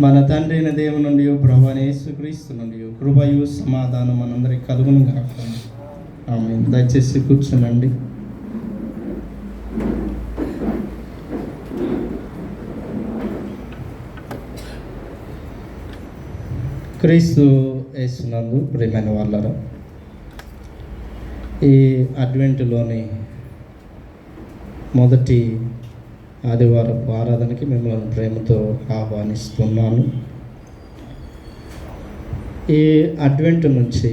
మన తండ్రి అయిన దేవుని నుండి ప్రభువైన యేసుక్రీస్తు నుండి కృపయు సమాధానం మనందరికి కలుగును గాక. ఆమేన్. దయచేసి కూర్చోనండి. క్రీస్తు యేసునందు ప్రియమైన వాళ్ళరా, ఈ అడ్వెంట్లోని మొదటి ఆదివారపు ఆరాధనకి మిమ్మల్ని ప్రేమతో ఆహ్వానిస్తున్నాను. ఈ అడ్వెంట్ నుంచి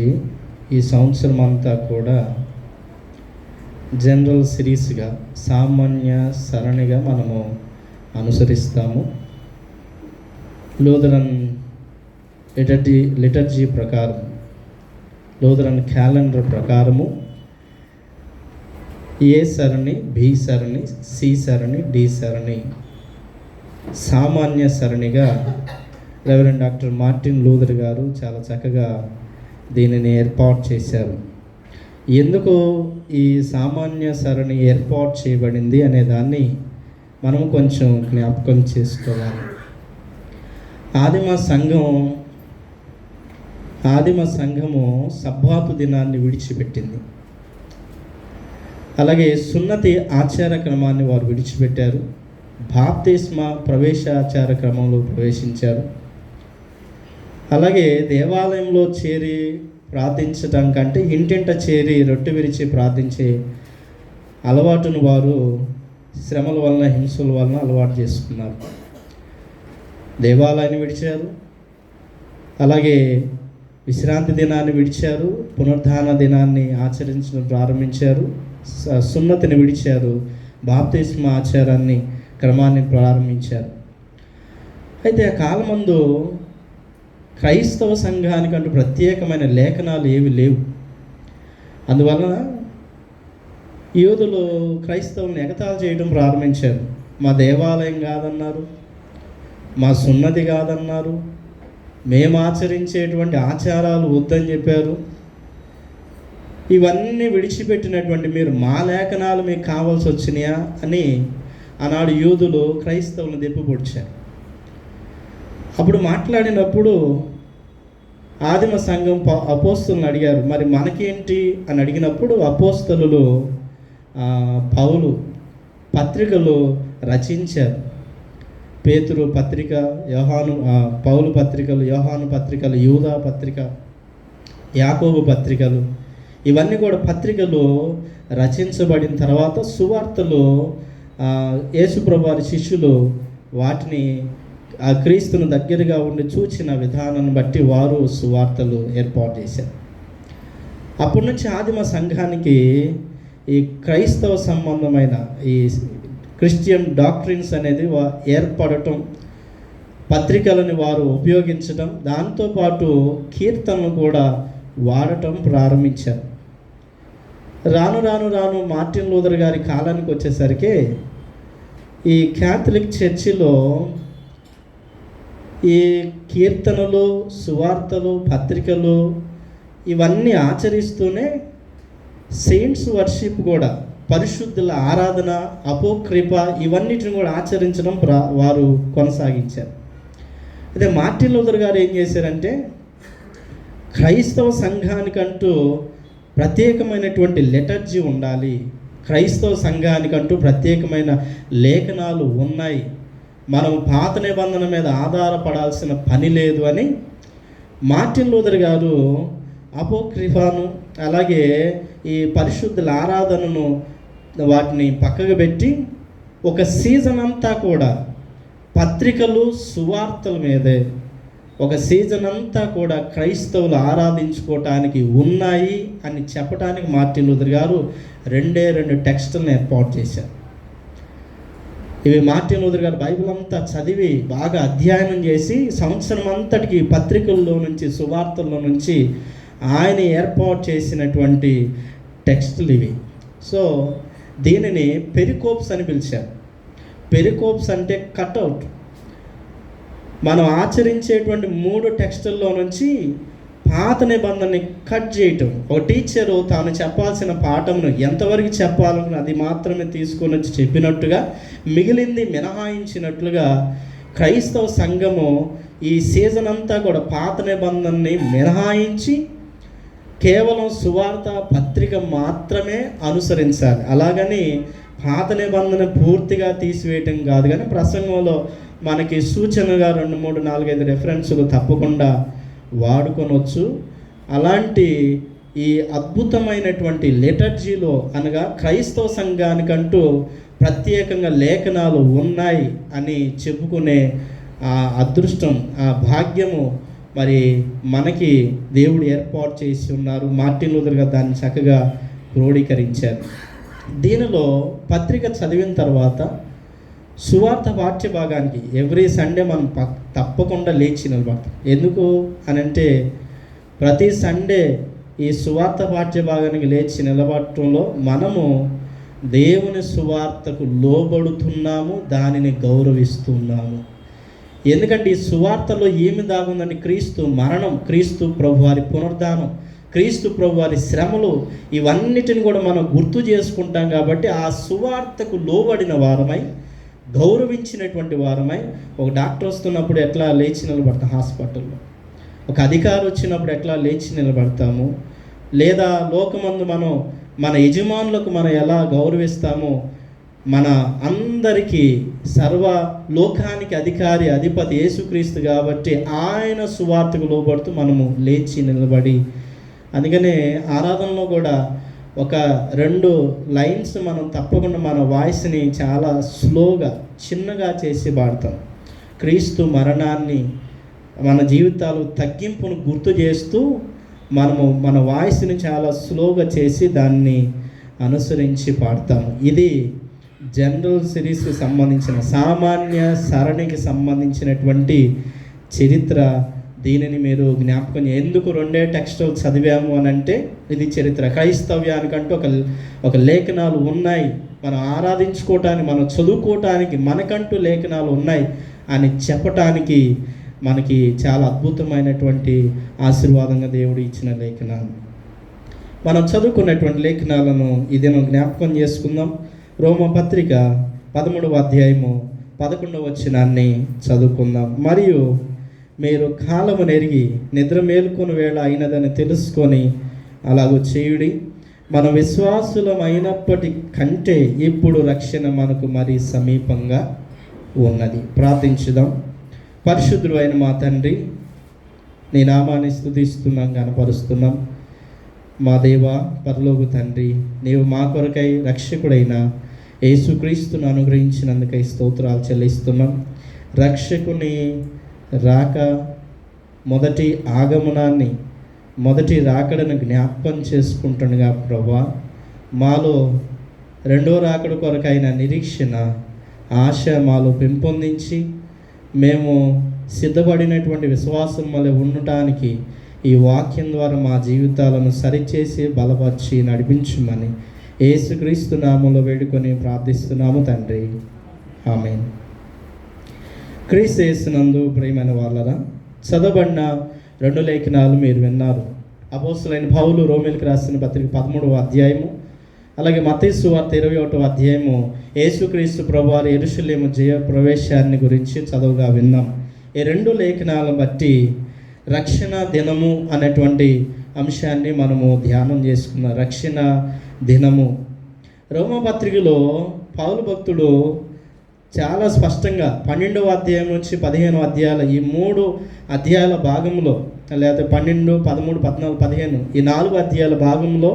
ఈ సంవత్సరం అంతా కూడా జనరల్ సిరీస్గా, సామాన్య సరణిగా మనము అనుసరిస్తాము. లూథరన్ లిటర్జీ ప్రకారం, లూథరన్ క్యాలెండర్ ప్రకారము ఏ సరణి, బి సరణి, సి సరణి, డి సరణి సామాన్య సరణిగా రెవరెండ్ డాక్టర్ మార్టిన్ లూథర్ గారు చాలా చక్కగా దీనిని ఏర్పాటు చేశారు. ఎందుకు ఈ సామాన్య సరణి ఏర్పాటు చేయబడింది అనే దాన్ని మనం కొంచెం జ్ఞాపకం చేసుకోవాలి. ఆదిమ సంఘము సబ్బాతు దినాన్ని విడిచిపెట్టింది. అలాగే సున్నతి ఆచార క్రమాన్ని వారు విడిచిపెట్టారు. బాప్తిస్మ ప్రవేశాచార క్రమంలో ప్రవేశించారు. అలాగే దేవాలయంలో చేరి ప్రార్థించటం కంటే ఇంటింట చేరి రొట్టె విరిచి ప్రార్థించే అలవాటును వారు శ్రమల వలన, హింసల వలన అలవాటు చేసుకున్నారు. దేవాలయాన్ని విడిచారు. అలాగే విశ్రాంతి దినాన్ని విడిచారు. పునరుద్ధాన దినాన్ని ఆచరించడం ప్రారంభించారు. సున్నతిని విడిచారు. బాప్తిస్మ ఆచారాన్ని, క్రమాన్ని ప్రారంభించారు. అయితే ఆ కాలమందు క్రైస్తవ సంఘానికంటూ ప్రత్యేకమైన లేఖనాలు ఏవి లేవు. అందువలన యూదులు క్రైస్తవులను ఎగతాళి చేయడం ప్రారంభించారు. మా దేవాలయం కాదన్నారు, మా సున్నతి కాదన్నారు, మేము ఆచరించేటువంటి ఆచారాలు వద్దని చెప్పారు. ఇవన్నీ విడిచిపెట్టినటువంటి మీరు మా లేఖనాలు మీకు కావాల్సి వచ్చినాయా అని ఆనాడు యూదులు క్రైస్తవులను దెప్పిపొడిచారు. అప్పుడు మాట్లాడినప్పుడు ఆదిమ సంఘం అపోస్తలులను అడిగారు, మరి మనకేంటి అని అడిగినప్పుడు అపోస్తలులు పౌలు పత్రికలు రచించారు. పేతురు పత్రిక, పౌలు పత్రికలు, యోహాను పత్రికలు, యూదా పత్రిక, యాకోబు పత్రికలు, ఇవన్నీ కూడా పత్రికలు రచించబడిన తర్వాత సువార్తలు యేసుప్రభు వారి శిష్యులు వాటిని ఆ క్రీస్తును దగ్గరగా ఉండి చూచిన విధానాన్ని బట్టి వారు సువార్తలు ఏర్పాటు చేశారు. అప్పటి నుంచి ఆదిమ సంఘానికి ఈ క్రైస్తవ సంబంధమైన ఈ క్రిస్టియన్ డాక్ట్రిన్స్ అనేది ఏర్పడటం, పత్రికలను వారు ఉపయోగించడం, దాంతోపాటు కీర్తనలు కూడా వాడటం ప్రారంభించారు. రాను రాను రాను మార్టిన్ లూథర్ గారి కాలానికి వచ్చేసరికి ఈ క్యాథలిక్ చర్చిలో ఈ కీర్తనలు, సువార్తలు, పత్రికలు ఇవన్నీ ఆచరిస్తూనే సెయింట్స్ వర్షిప్ కూడా, పరిశుద్ధుల ఆరాధన, అపోక్రిప ఇవన్నిటిని కూడా ఆచరించడం వారు కొనసాగించారు. అయితే మార్టిన్ లూథర్ గారు ఏం చేశారంటే, క్రైస్తవ సంఘానికంటూ ప్రత్యేకమైనటువంటి లిటర్జీ ఉండాలి, క్రైస్తవ సంఘానికంటూ ప్రత్యేకమైన లేఖనాలు ఉన్నాయి, మనం పాత నిబంధన మీద ఆధారపడాల్సిన పని లేదు అని మార్టిన్ లూథర్ గారు అపోక్రిఫాను, అలాగే ఈ పరిశుద్ధుల ఆరాధనను వాటిని పక్కకు పెట్టి ఒక సీజన్ అంతా కూడా పత్రికలు, సువార్తల మీదే, ఒక సీజన్ అంతా కూడా క్రైస్తవులు ఆరాధించుకోవటానికి ఉన్నాయి అని చెప్పడానికి మార్టిన్ లూథర్ గారు 2 టెక్స్టులను ఏర్పాటు చేశారు. ఇవి మార్టిన్ లూథర్ గారు బైబిల్ అంతా చదివి బాగా అధ్యయనం చేసి సంవత్సరం అంతటికి పత్రికల్లో నుంచి, సువార్తల్లో నుంచి ఆయన ఏర్పాటు చేసినటువంటి టెక్స్టులు ఇవి. సో దీనిని పెరికోప్స్ అని పిలిచారు. పెరికోప్స్ అంటే కట్అవుట్. మనం ఆచరించేటువంటి 3 టెక్స్టుల్లో నుంచి పాత నిబంధనని కట్ చేయటం. ఒక టీచరు తాను చెప్పాల్సిన పాఠమును ఎంతవరకు చెప్పాలని అది మాత్రమే తీసుకొని వచ్చి చెప్పినట్టుగా, మిగిలింది మినహాయించినట్లుగా క్రైస్తవ సంఘము ఈ సీజన్ అంతా కూడా పాత నిబంధనని మినహాయించి కేవలం సువార్త పత్రిక మాత్రమే అనుసరించాలి. అలాగని పాత నిబంధన పూర్తిగా తీసివేయటం కాదు, కానీ ప్రసంగంలో మనకి సూచనగా 2, 3, 4, 5 రెఫరెన్సులు తప్పకుండా వాడుకొనవచ్చు. అలాంటి ఈ అద్భుతమైనటువంటి లిటర్జీలో అనగా క్రైస్తవ సంఘానికంటూ ప్రత్యేకంగా లేఖనాలు ఉన్నాయి అని చెప్పుకునే ఆ అదృష్టం, ఆ భాగ్యము మరి మనకి దేవుడు ఏర్పాటు చేసి ఉన్నారు. మార్టిన్ లూథర్ గారు దాన్ని చక్కగా క్రోడీకరించారు. దీనిలో పత్రిక చదివిన తర్వాత సువార్త పాఠ్య భాగానికి ఎవ్రీ సండే మనం తప్పకుండా లేచి నిలబడతాం. ఎందుకు అని అంటే ప్రతి సండే ఈ సువార్త పాఠ్య భాగానికి లేచి నిలబడటంలో మనము దేవుని సువార్తకు లోబడుతున్నాము, దానిని గౌరవిస్తున్నాము. ఎందుకంటే ఈ సువార్తలో ఏమి దాగుందని క్రీస్తు మరణం, క్రీస్తు ప్రభువారి పునరుద్ధానం, క్రీస్తు ప్రభువారి శ్రమలు, ఇవన్నిటిని కూడా మనం గుర్తు చేసుకుంటాం. కాబట్టి ఆ సువార్తకు లోబడిన వారమై, గౌరవించినటువంటి వారమై, ఒక డాక్టర్ వస్తున్నప్పుడు ఎట్లా లేచి నిలబడతాం హాస్పిటల్లో, ఒక అధికారి వచ్చినప్పుడు ఎట్లా లేచి నిలబడతాము, లేదా లోకమందు మనం మన యజమానులకు మనం ఎలా గౌరవిస్తామో, మన అందరికీ సర్వ లోకానికి అధికారి అధిపతి యేసుక్రీస్తు కాబట్టి ఆయన సువార్తకు లోబడుతూ మనము లేచి నిలబడి, అందుకనే ఆరాధనలో కూడా ఒక 2 లైన్స్ మనం తప్పకుండా మన వాయిస్ని చాలా స్లోగా చిన్నగా చేసి పాడతాం. క్రీస్తు మరణాన్ని, మన జీవితాలు తగ్గింపును గుర్తు చేస్తూ మనము మన వాయిస్ని చాలా స్లోగా చేసి దాన్ని అనుసరించి పాడతాము. ఇది జనరల్ సిరీస్కి సంబంధించిన, సామాన్య సరణికి సంబంధించినటువంటి చరిత్ర. దీనిని మీరు జ్ఞాపకం ఎందుకు 2 టెక్స్టులు చదివాము అని అంటే, ఇది చరిత్ర. క్రైస్తవ్యానికంటూ ఒక లేఖనాలు ఉన్నాయి, మనం ఆరాధించుకోవటానికి, మనం చదువుకోవటానికి మనకంటూ లేఖనాలు ఉన్నాయి అని చెప్పటానికి మనకి చాలా అద్భుతమైనటువంటి ఆశీర్వాదంగా దేవుడు ఇచ్చిన లేఖనాలు. మనం చదువుకున్నటువంటి లేఖనాలను ఇది జ్ఞాపకం చేసుకుందాం. రోమపత్రిక 13వ అధ్యాయము 11వ వచనాన్ని చదువుకుందాం. మరియు మీరు కాలము నెరిగి నిద్ర మేలుకొని వేళ అయినదని తెలుసుకొని అలాగూ చేయుడి. మన విశ్వాసులం అయినప్పటి కంటే ఇప్పుడు రక్షణ మనకు మరీ సమీపంగా ఉన్నది. ప్రార్థించుదాం. పరిశుద్ధుడు అయిన మా తండ్రి, నీ నామాన్ని స్తుతిస్తున్నాం, గణపరుస్తున్నాం. మా దేవ, పరలోక తండ్రి, నీవు మా కొరకై రక్షకుడైన యేసుక్రీస్తును అనుగ్రహించినందుకై స్తోత్రాలు చెల్లిస్తున్నాం. రక్షకుని రాక, మొదటి ఆగమనాన్ని, మొదటి రాకడను జ్ఞాపకం చేసుకుంటుండగా ప్రభా, మాలో 2వ రాకడ కొరకైన నిరీక్షణ, ఆశ మాలో పెంపొందించి మేము సిద్ధపడినటువంటి విశ్వాసం వల్ల ఉండటానికి ఈ వాక్యం ద్వారా మా జీవితాలను సరిచేసి బలపరిచి నడిపించమని యేసుక్రీస్తు నామములో వేడుకొని ప్రార్థిస్తున్నాము తండ్రి, ఆమేన్. క్రీస్తు యేసునందు ప్రియమైన వాళ్ళరా, చదవబడిన 2 లేఖనాలు మీరు విన్నారు. అపోస్తలుడైన పౌలు రోమీయులకు రాసిన పత్రిక 13వ అధ్యాయము, అలాగే మత్తయి సువార్త 21వ అధ్యాయము యేసుక్రీస్తు ప్రభువారి యెరూషలేము జయ ప్రవేశాన్ని గురించి చదువుగా విన్నాం. ఈ 2 లేఖనాలను బట్టి రక్షణ దినము అనేటువంటి అంశాన్ని మనము ధ్యానం చేసుకున్నాం. రక్షణ దినము రోమపత్రికలో పౌలు భక్తుడు చాలా స్పష్టంగా 12వ అధ్యాయం నుంచి 15వ అధ్యాయాల ఈ 3 అధ్యాయాల భాగంలో, లేదా 12, 13, 14, 15 ఈ 4 అధ్యాయాల భాగంలో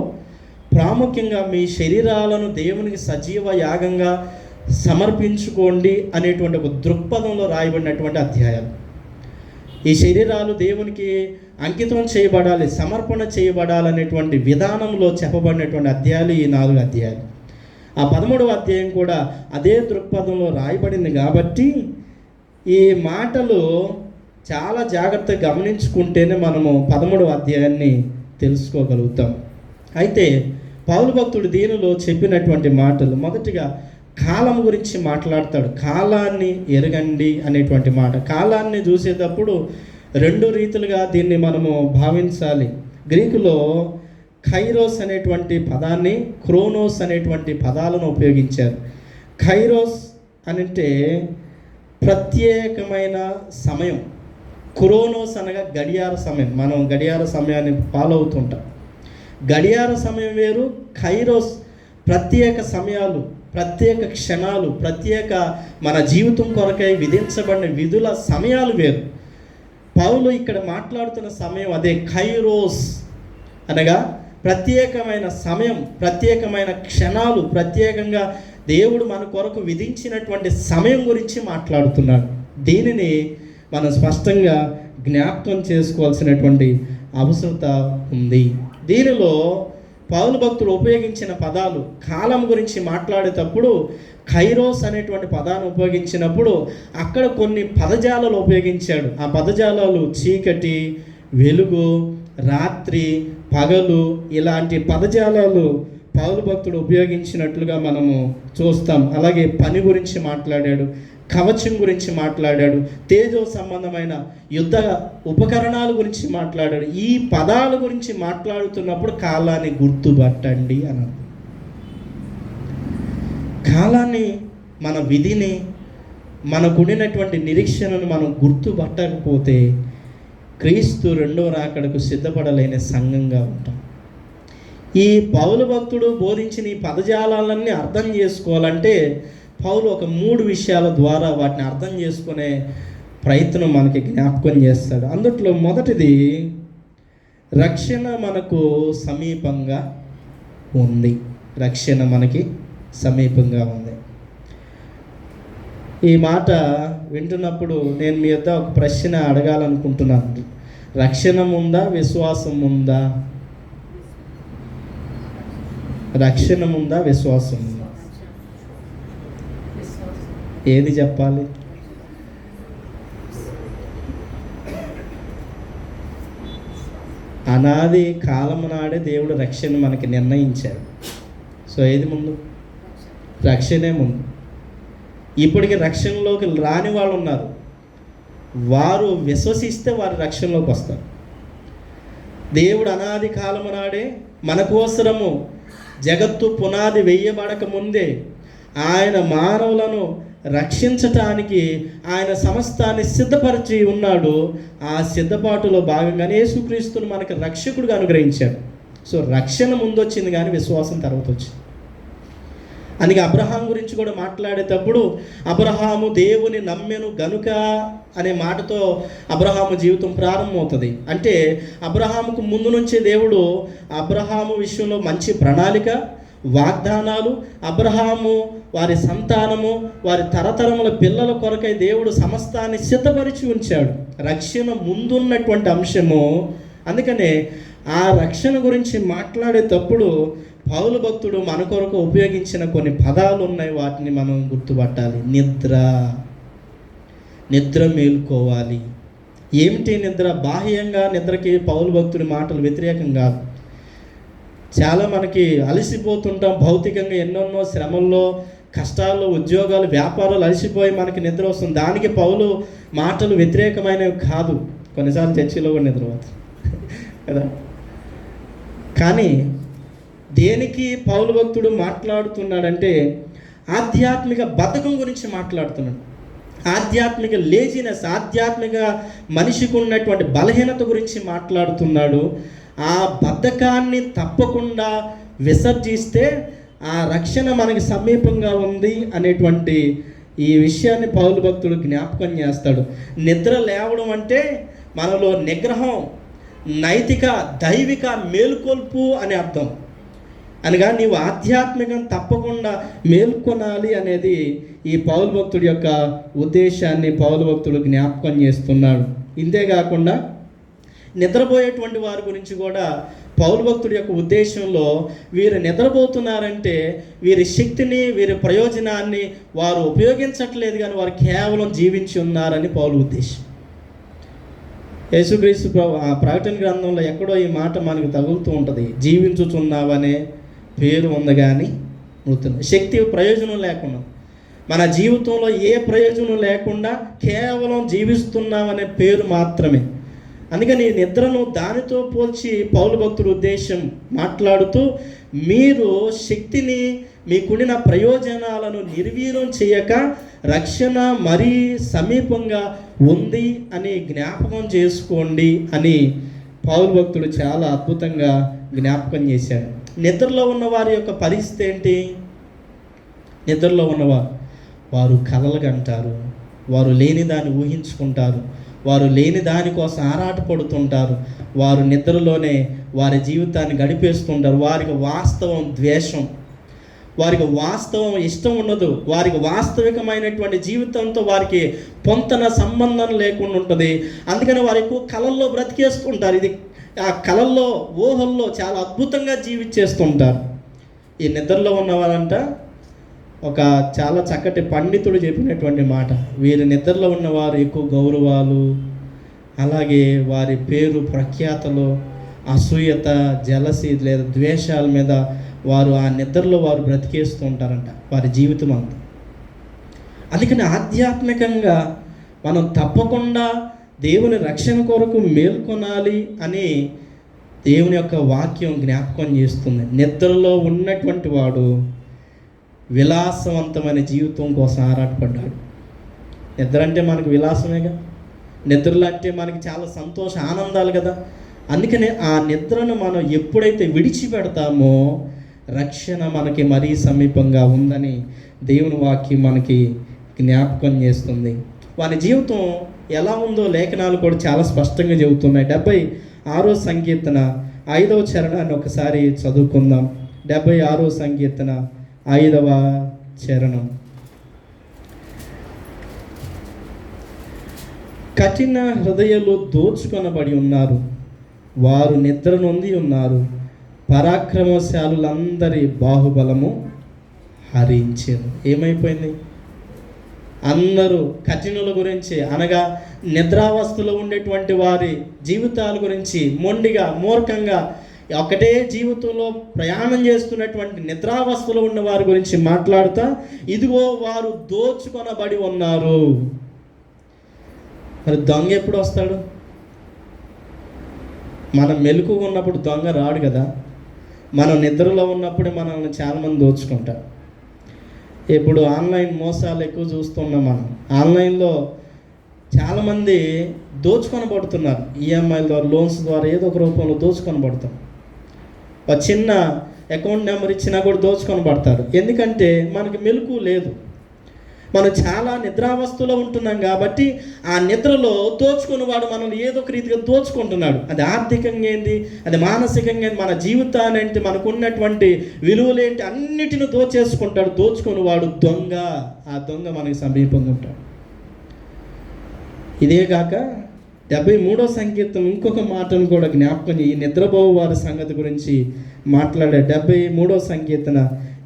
ప్రాముఖ్యంగా మీ శరీరాలను దేవునికి సజీవ యాగంగా సమర్పించుకోండి అనేటువంటి ఒక దృక్పథంలో రాయబడినటువంటి అధ్యాయాలు. ఈ శరీరాలు దేవునికి అంకితం చేయబడాలి, సమర్పణ చేయబడాలనేటువంటి విధానంలో చెప్పబడినటువంటి అధ్యాయాలు ఈ 4 అధ్యాయాలు. ఆ 13వ అధ్యాయం కూడా అదే దృక్పథంలో రాయబడింది కాబట్టి ఈ మాటలు చాలా జాగ్రత్తగా గమనించుకుంటేనే మనము 13వ అధ్యాయాన్ని తెలుసుకోగలుగుతాం. అయితే పౌలు భక్తుడు దీనిలో చెప్పినటువంటి మాటలు, మొదటిగా కాలం గురించి మాట్లాడతాడు. కాలాన్ని ఎరగండి అనేటువంటి మాట. కాలాన్ని చూసేటప్పుడు 2 రీతులుగా దీన్ని మనము భావించాలి. గ్రీకులో ఖైరోస్ అనేటువంటి పదాన్ని, క్రోనోస్ అనేటువంటి పదాలను ఉపయోగించారు. ఖైరోస్ అంటే ప్రత్యేకమైన సమయం, క్రోనోస్ అనగా గడియార సమయం. మనం గడియార సమయాన్ని ఫాలో అవుతుంటాం. గడియార సమయం వేరు, కైరోస్ ప్రత్యేక సమయాలు, ప్రత్యేక క్షణాలు, ప్రత్యేక మన జీవితం కొరకై విధించబడిన విధుల సమయాలు వేరు. పౌలు ఇక్కడ మాట్లాడుతున్న సమయం అదే, కైరోస్ అనగా ప్రత్యేకమైన సమయం, ప్రత్యేకమైన క్షణాలు, ప్రత్యేకంగా దేవుడు మన కొరకు విధించినటువంటి సమయం గురించి మాట్లాడుతున్నాడు. దీనిని మనం స్పష్టంగా జ్ఞాపకం చేసుకోవాల్సినటువంటి అవసరత ఉంది. దీనిలో పౌలు భక్తుడు ఉపయోగించిన పదాలు, కాలం గురించి మాట్లాడేటప్పుడు కైరోస్ అనేటువంటి పదాన్ని ఉపయోగించినప్పుడు అక్కడ కొన్ని పదజాలాలు ఉపయోగించాడు. ఆ పదజాలాలు చీకటి, వెలుగు, రాత్రి, పగలు, ఇలాంటి పదజాలాలు పౌలు భక్తుడు ఉపయోగించినట్లుగా మనము చూస్తాం. అలాగే పని గురించి మాట్లాడాడు, కవచం గురించి మాట్లాడాడు, తేజో సంబంధమైన యుద్ధ ఉపకరణాల గురించి మాట్లాడాడు. ఈ పదాల గురించి మాట్లాడుతున్నప్పుడు కాలాన్ని గుర్తుపట్టండి అన్నాడు. కాలాన్ని, మన విధిని, మనకుడినటువంటి నిరీక్షణను మనం గుర్తుపట్టకపోతే క్రీస్తు రెండవ రాకడకు సిద్ధపడలేని సంఘంగా ఉంటాం. ఈ పౌలు భక్తుడు బోధించిన ఈ పదజాలాలన్నీ అర్థం చేసుకోవాలంటే పౌలు ఒక 3 విషయాల ద్వారా వాటిని అర్థం చేసుకునే ప్రయత్నం మనకి జ్ఞాపకం చేస్తాడు. అందుట్లో మొదటిది, రక్షణ మనకు సమీపంగా ఉంది. రక్షణ మనకి సమీపంగా ఉంది. ఈ మాట వింటున్నప్పుడు నేను మీ వద్ద ఒక ప్రశ్న అడగాలనుకుంటున్నాను. రక్షణ ఉందా, విశ్వాసం ఉందా? రక్షణ ఉందా, విశ్వాసం ఉందా? ఏది చెప్పాలి? అనాది కాలం నాడే దేవుడు రక్షణ మనకి నిర్ణయించాడు. సో ఏది ముందు? రక్షణే ముందు. ఇప్పటికి రక్షణలోకి రాని వాళ్ళు ఉన్నారు. వారు విశ్వసిస్తే వారు రక్షణలోకి వస్తారు. దేవుడు అనాది కాలము నాడే మన కోసరము జగత్తు పునాది వేయబడక ముందే ఆయన మానవులను రక్షించటానికి ఆయన సమస్తాన్ని సిద్ధపరిచి ఉన్నాడు. ఆ సిద్ధపాటులో భాగంగానే యేసుక్రీస్తును మనకు రక్షకుడిగా అనుగ్రహించాడు. సో రక్షణ ముందు వచ్చింది కానీ విశ్వాసం తర్వాత వచ్చింది. అందుకే అబ్రహాం గురించి కూడా మాట్లాడేటప్పుడు అబ్రహాము దేవుని నమ్మెను గనుక అనే మాటతో అబ్రహాము జీవితం ప్రారంభమవుతుంది. అంటే అబ్రహాముకు ముందు నుంచే దేవుడు అబ్రహాము విషయంలో మంచి ప్రణాళిక, వాగ్దానాలు, అబ్రహాము వారి సంతానము, వారి తరతరముల పిల్లల కొరకై దేవుడు సమస్తాన్ని సిద్ధపరిచి ఉంచాడు. రక్షణ ముందున్నటువంటి అంశము. అందుకనే ఆ రక్షణ గురించి మాట్లాడేటప్పుడు పౌలు భక్తుడు మన కొరకు ఉపయోగించిన కొన్ని పదాలు ఉన్నాయి. వాటిని మనం గుర్తుపట్టాలి. నిద్ర మేలుకోవాలి. ఏమిటి నిద్ర? బాహ్యంగా నిద్రకి పౌలు భక్తుడి మాటలు వ్యతిరేకం కాదు. చాలా మనకి అలసిపోతుంటాం భౌతికంగా, ఎన్నెన్నో శ్రమల్లో, కష్టాల్లో, ఉద్యోగాలు, వ్యాపారాలు అలసిపోయి మనకి నిద్ర వస్తుంది. దానికి పౌలు మాటలు వ్యతిరేకమైనవి కాదు. కొన్నిసార్లు చర్చిలో కూడా నిద్రపోతుంది కదా. కానీ దేనికి పౌలు భక్తుడు మాట్లాడుతున్నాడంటే ఆధ్యాత్మిక బద్ధకం గురించి మాట్లాడుతున్నాడు. ఆధ్యాత్మిక లేజినెస్, ఆధ్యాత్మిక మనిషికి ఉన్నటువంటి బలహీనత గురించి మాట్లాడుతున్నాడు. ఆ బద్ధకాన్ని తప్పకుండా విసర్జిస్తే ఆ రక్షణ మనకి సమీపంగా ఉంది అనేటువంటి ఈ విషయాన్ని పౌలు భక్తుడు జ్ఞాపకం చేస్తాడు. నిద్ర లేవడం అంటే మనలో నిగ్రహం, నైతిక, దైవిక మేలుకొల్పు అని అర్థం. అనగా నీవు ఆధ్యాత్మికం తప్పకుండా మేల్కొనాలి అనేది ఈ పౌలు భక్తుడి యొక్క ఉద్దేశాన్ని పౌలు భక్తుడు జ్ఞాపకం చేస్తున్నాడు. ఇంతేకాకుండా నిద్రపోయేటువంటి వారి గురించి కూడా పౌలు భక్తుడి యొక్క ఉద్దేశంలో వీరు నిద్రపోతున్నారంటే వీరి శక్తిని, వీరి ప్రయోజనాన్ని వారు ఉపయోగించట్లేదు, కానీ వారు కేవలం జీవించి ఉన్నారని పౌలు ఉద్దేశం. యేసుక్రీస్తు ప్రకటన గ్రంథంలో ఎక్కడో ఈ మాట మనకు తగులుతూ ఉంటుంది. జీవించుచున్నావనే పేరు ఉంది కానీ మృతులు. శక్తి, ప్రయోజనం లేకుండా, మన జీవితంలో ఏ ప్రయోజనం లేకుండా కేవలం జీవిస్తున్నామనే పేరు మాత్రమే. అందుకని నిద్రను దానితో పోల్చి పౌలు భక్తుడు ఉద్దేశం మాట్లాడుతూ, మీరు శక్తిని, మీకుండిన ప్రయోజనాలను నిర్వీర్యం చేయక రక్షణ మరీ సమీపంగా ఉంది అని జ్ఞాపకం చేసుకోండి అని పౌలు భక్తుడు చాలా అద్భుతంగా జ్ఞాపకం చేశాడు. నిద్రలో ఉన్న వారి యొక్క పరిస్థితి ఏంటి? నిద్రలో వారు కలలు కంటారు, వారు లేని దాన్ని ఊహించుకుంటారు, వారు లేని దానికోసం ఆరాటపడుతుంటారు, వారు నిద్రలోనే వారి జీవితాన్ని గడిపేస్తుంటారు. వారికి వాస్తవం ద్వేషం, వారికి వాస్తవం ఇష్టం ఉండదు, వారికి వాస్తవికమైనటువంటి జీవితంతో వారికి పొంతన సంబంధం లేకుండా ఉంటుంది. అందుకని వారు ఎక్కువ కళల్లో బ్రతికేస్తుంటారు. ఇది ఆ కళల్లో ఊహల్లో చాలా అద్భుతంగా జీవించేస్తుంటారు. ఈ నిద్రలో ఉన్నవారంట ఒక చాలా చక్కటి పండితుడు చెప్పినటువంటి మాట, వీరి నిద్రలో ఉన్నవారు ఎక్కువ గౌరవాలు, అలాగే వారి పేరు ప్రఖ్యాతలు, అసూయత, జలసి లేదా ద్వేషాల మీద వారు ఆ నిద్రలో వారు బ్రతికేస్తూ ఉంటారంట వారి జీవితం అంతా. అందుకని ఆధ్యాత్మికంగా మనం తప్పకుండా దేవుని రక్షణ కొరకు మేల్కొనాలి అని దేవుని యొక్క వాక్యం జ్ఞాపకం చేస్తుంది. నిద్రలో ఉన్నటువంటి వాడు విలాసవంతమైన జీవితం కోసం ఆరాటపడ్డాడు. నిద్ర అంటే మనకు విలాసమేగా, నిద్రలు అంటే మనకి చాలా సంతోష ఆనందాలు కదా. అందుకనే ఆ నిద్రను మనం ఎప్పుడైతే విడిచిపెడతామో రక్షణ మనకి మరీ సమీపంగా ఉందని దేవుని వాక్యం మనకి జ్ఞాపకం చేస్తుంది. వారి జీవితం ఎలా ఉందో లేఖనాలు కూడా చాలా స్పష్టంగా చెబుతున్నాయి. 76వ సంకీర్తన 5వ చరణాన్ని ఒకసారి చదువుకుందాం. 76వ సంకీర్తన 5వ చరణం. కఠిన హృదయాలు దోచుకొనబడి ఉన్నారు, వారు నిద్ర నొంది ఉన్నారు, పరాక్రమశాలులందరి బాహుబలము హరించెను. ఏమైపోయింది? అందరూ కఠినుల గురించి అనగా నిద్రావస్థలో ఉండేటువంటి వారి జీవితాల గురించి మొండిగా మూర్ఖంగా ఒకటే జీవితంలో ప్రయాణం చేస్తున్నటువంటి నిద్రావస్థలో ఉన్న వారి గురించి మాట్లాడుతా, ఇదిగో వారు దోచుకొనబడి ఉన్నారు. మరి దొంగ ఎప్పుడు వస్తాడు? మనం మెలకుగా ఉన్నప్పుడు దొంగ రాడు కదా. మనం నిద్రలో ఉన్నప్పుడు మనల్ని చాలామంది దోచుకుంటారు. ఇప్పుడు ఆన్లైన్ మోసాలు ఎక్కువ చూస్తున్నాం. మనం ఆన్లైన్లో చాలామంది దోచుకొనబడుతున్నారు. ఈఎంఐల ద్వారా, లోన్స్ ద్వారా ఏదో ఒక రూపంలో దోచుకొనబడతాం. ఒక చిన్న అకౌంట్ నెంబర్ ఇచ్చినా కూడా దోచుకొనబడతారు. ఎందుకంటే మనకి మెలకు లేదు, మనం చాలా నిద్రావస్థలో ఉంటున్నాం కాబట్టి ఆ నిద్రలో దోచుకుని వాడు మనల్ని ఏదో ఒక రీతిగా దోచుకుంటున్నాడు. అది ఆర్థికంగా ఏంటి, అది మానసికంగా ఏంటి, మన జీవితాన్ని ఏంటి, మనకున్నటువంటి విలువలేంటి, అన్నిటిని దోచేసుకుంటాడు. దోచుకుని వాడు దొంగ. ఆ దొంగ మనకి సమీపంగా ఉంటాడు. ఇదే కాక 73వ సంకీర్తనం ఇంకొక మాటను కూడా జ్ఞాపకం, ఈ నిద్రపోవు వారి సంగతి గురించి మాట్లాడే 73వ సంకీర్తన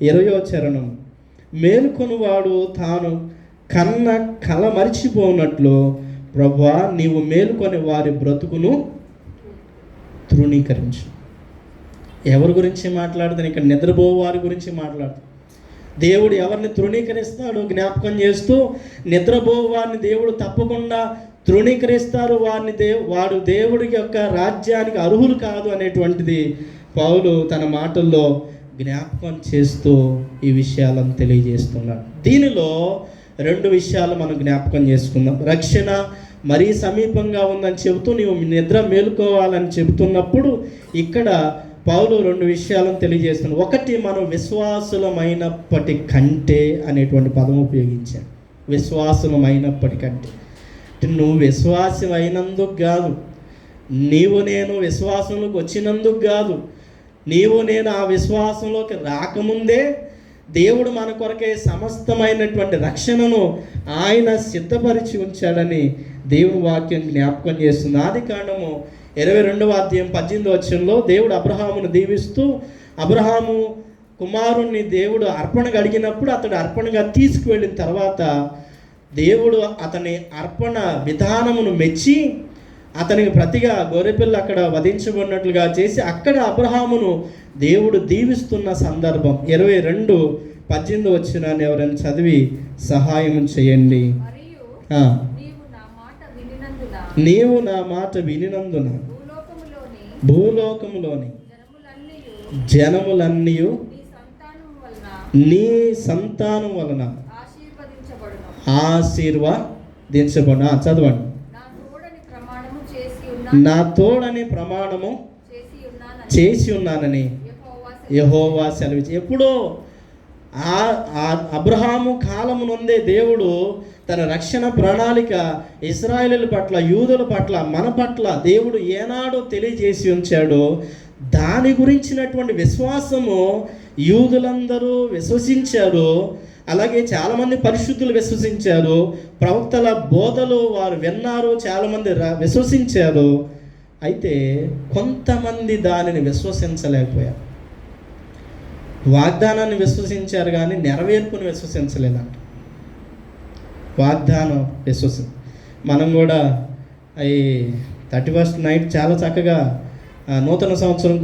20వ చరణం. మేలుకొనువాడు తాను కన్న కల మరిచిపోనట్లు ప్రభువా నీవు మేలుకొని వారి బ్రతుకును తృణీకరించు. ఎవరి గురించి మాట్లాడుతాను? ఇక్కడ నిద్రపోవు వారి గురించి మాట్లాడుతాను. దేవుడు ఎవరిని తృణీకరిస్తాడో జ్ఞాపకం చేస్తూ, నిద్రపోవు వారిని దేవుడు తప్పకుండా తృణీకరిస్తారు, వాడు దేవుడి యొక్క రాజ్యానికి అర్హులు కాదు అనేటువంటిది పౌలు తన మాటల్లో జ్ఞాపకం చేస్తూ ఈ విషయాలను తెలియజేస్తున్నాడు. దీనిలో 2 విషయాలు మనం జ్ఞాపకం చేసుకుందాం. రక్షణ మరీ సమీపంగా ఉందని చెబుతూ నీవు నిద్ర మేలుకోవాలని చెబుతున్నప్పుడు ఇక్కడ పౌలు 2 విషయాలను తెలియజేస్తున్నాడు. ఒకటి, మనం విశ్వాసులమైనప్పటి కంటే అనేటువంటి పదం ఉపయోగించాడు. విశ్వాసులమైనప్పటికంటే అంటే నువ్వు విశ్వాసం అయినందుకు కాదు, నీవు నేను విశ్వాసంలోకి వచ్చినందుకు కాదు, నీవు నేను ఆ విశ్వాసంలోకి రాకముందే దేవుడు మన కొరకే సమస్తమైనటువంటి రక్షణను ఆయన సిద్ధపరిచి ఉంచాడని దేవుని వాక్యం జ్ఞాపకం చేస్తుంది. ఆదికాండము 22వ అధ్యాయం 18వ వచనంలో దేవుడు అబ్రహామును దీవిస్తూ, అబ్రహాము కుమారుణ్ణి దేవుడు అర్పణగా అడిగినప్పుడు అతడు అర్పణగా తీసుకువెళ్ళిన తర్వాత దేవుడు అతని అర్పణ విధానమును మెచ్చి అతనికి ప్రతిగా గొర్రెపిల్ల అక్కడ వధించబడినట్లుగా చేసి అక్కడ అబ్రహామును దేవుడు దీవిస్తున్న సందర్భం. 22:18 వచనాన్ని ఎవరైనా చదివి సహాయం చేయండి. నీవు నా మాట వినినందున భూలోకములోని జనములన్నీ నీ సంతానం వలన ఆశీర్వదించబడును. చదవండి. నా తోడని ప్రమాణము చేసి ఉన్నానని యెహోవా సెలవిచ్చి. ఎప్పుడో అబ్రహాము కాలము నుండే దేవుడు తన రక్షణ ప్రణాళిక ఇశ్రాయేలీయుల పట్ల, యూదుల పట్ల, మన పట్ల దేవుడు ఏనాడో తెలియజేసి ఉంచాడో దాని గురించినటువంటి విశ్వాసము యూదులందరూ విశ్వసించారు. అలాగే చాలామంది పరిశుద్ధులు విశ్వసించారు. ప్రవక్తల బోధలు వారు విన్నారు, చాలామంది విశ్వసించారు. అయితే కొంతమంది దానిని విశ్వసించలేకపోయారు. వాగ్దానాన్ని విశ్వసించారు కానీ నెరవేర్పును విశ్వసించలేదంట. వాగ్దానం మనం కూడా ఈ 31st నైట్ చాలా చక్కగా నూతన సంవత్సరం